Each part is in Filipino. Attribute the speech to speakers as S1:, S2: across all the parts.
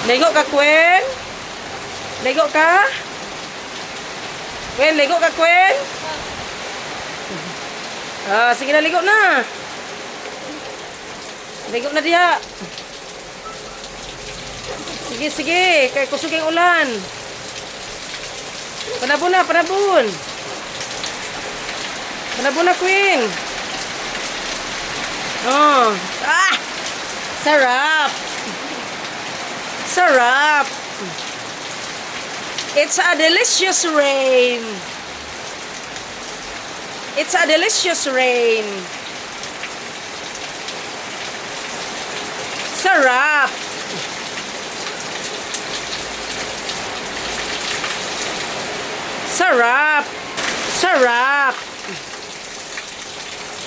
S1: Ligo ka, Queen? Ligo ka? Queen, ligo ka, Queen? Ah, sige na, ligo na. Ligo na diha. Sige, sige. Kaya kusog yung ulan. Panabon na, panabon. Panabon na, Queen. Oh. Ah! Sarap. Sarap. It's a delicious rain. It's a delicious rain. Sarap. Sarap. Sarap.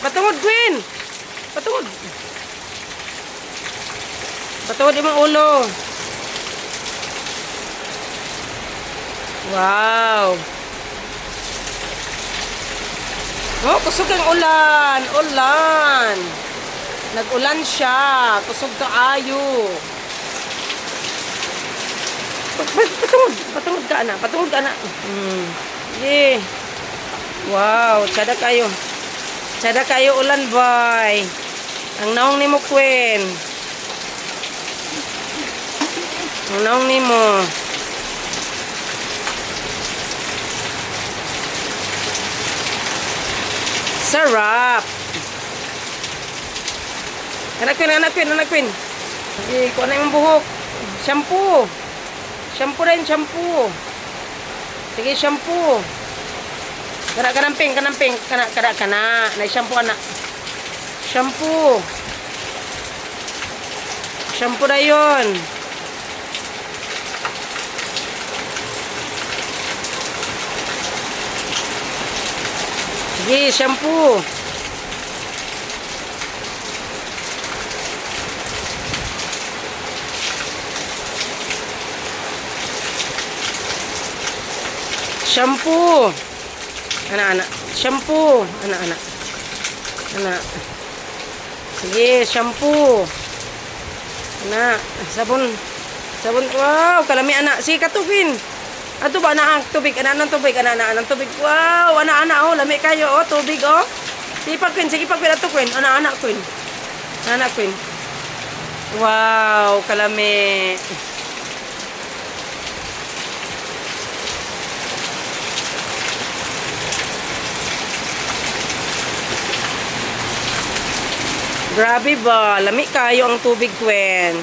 S1: Patungod, Queen. Patungod. Patungod yung ulo. Wow. Oh, kusog ang ulan. Ulan. Nag-ulan siya. Kusog kaayo. Patungod. Patungod ka, anak. Patungod ka, anak. Yeah. Wow. Tsada kayo. Tsada kayo ulan, boy. Ang naong ni mo, Queen. Ang naong ni mo. Sarap. Anak Queen, anak Queen, anak Queen. Sige, kuha na yung buhok. Shampoo. Shampoo rin, shampoo. Sige, shampoo. Kana, kanamping, kanamping. Kana. Na-shampoo, anak. Shampoo. Shampoo na yun. Sige, shampoo. Shampoo. Anak-anak. Shampoo. Anak-anak. Anak. Sige, shampoo. Anak. Sabon. Sabon. Wow, kalami anak. Sige, katubin. Ato ba anak tubig, anak ng tubig, anak ng tubig. Wow, anak-anak oh, lami kayo oh, tubig oh. Sige pag Queen, sige pag ato Queen, anak-anak Queen. Anak Queen. Wow, kalami. Grabe ba, lami kayo ang tubig, Queen.